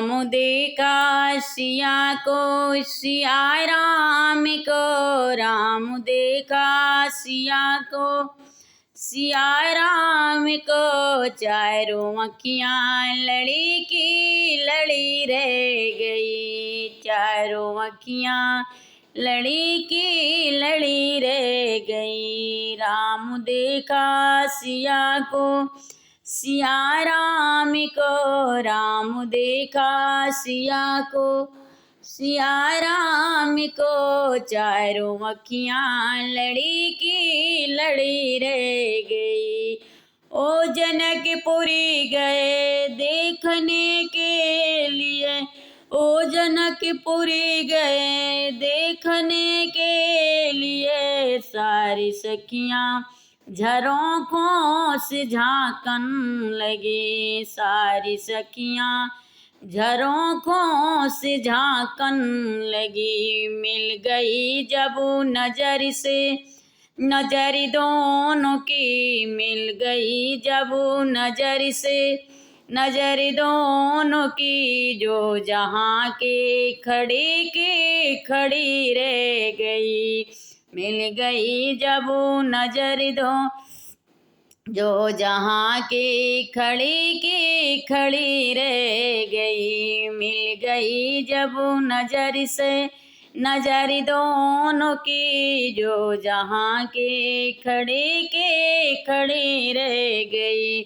राम देखा सिया को, सिया राम को, राम देखा सिया को, सिया राम को। चारों अखियाँ लड़ी की लड़ी रह गई, चारों अखियाँ लड़ी की लड़ी रह गई। राम देखा सिया को, सिया राम को, राम देखा सिया को, सिया राम को। चारों अखियाँ लड़ी की लड़ी रह गई। ओ जनकपुरी गए देखने के लिए, ओ जनकपुरी गए देखने के लिए। सारी सखियाँ झरोखों से झांकन लगी, सारी सखियाँ झरोखों से झांकन लगी। मिल गई जब नजर से नजर दोनों की, मिल गई जब नजर से नजर दोनों की। जो जहाँ के खड़ी रह गई, मिल गई जब नजर दो, जो जहाँ के खड़ी रह गई। मिल गई जब नजर से नजर दोनों की, जो जहाँ के खड़ी रह गई।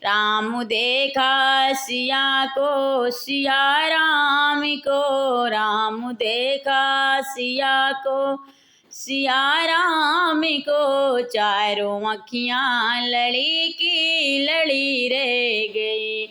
राम देखा सिया को, सिया राम को, राम देखा सिया को, सिया राम को। चारों अखियाँ लड़ी की लड़ी रह गई।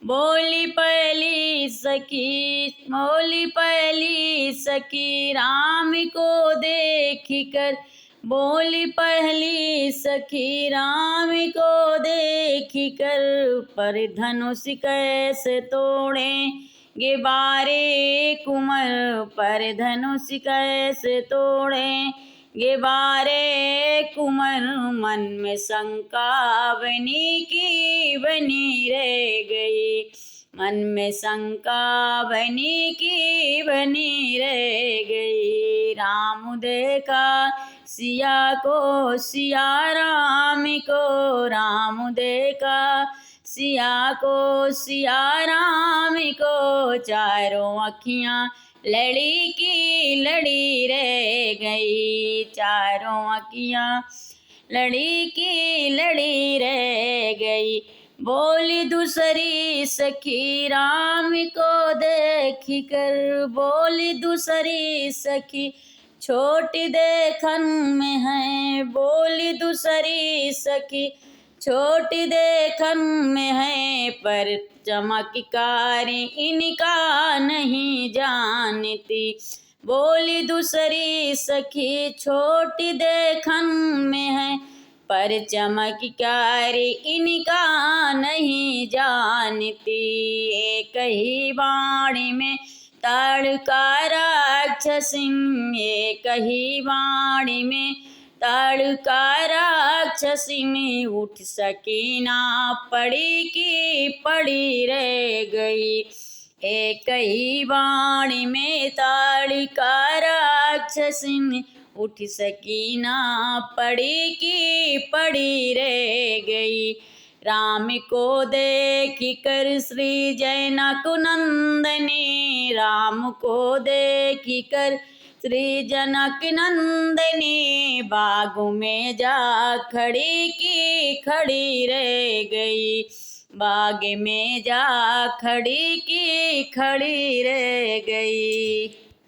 बोली पहली सखी, बोली पहली सखी राम को देख कर, बोली पहली सखी राम को देख कर। पर धनुष कैसे तोड़ेंगे बारे कुंवर, पर धनुष कैसे तोड़ेंगे बारे कुंवर। मन में शंका बनी रह गई, मन में शंका बनी रह गई। राम देखा सिया को, सिया राम को, राम देखा सिया को, सिया राम को। चारों अखियाँ लड़ी की लड़ी रह गई, चारों अखियाँ लड़ी की लड़ी रह गई। बोली दूसरी सखी राम को देख कर, बोली दूसरी सखी छोटी देखन में है, बोली दूसरी सखी छोटी देखन में है। पर चमत्कार इनका नहीं जानती, बोली दूसरी सखी छोटी देखन में है। पर चमत्कार इनका नहीं जानती। एक ही वाणी में ताड़का राक्षसिन, एक ही वाणी में ताड़का राक्षसिन। उठ सकी ना पड़ी की पड़ी रह गई, एक ही वाणी में ताड़का राक्षसिन। उठ सकी ना पड़ी की पड़ी रह गई। राम को देख कर श्री जनक नंदनी, राम को देख कर श्री जनक नंदनी। बाग में जा खड़ी रह गई, बाग में जा खड़ी रह गई।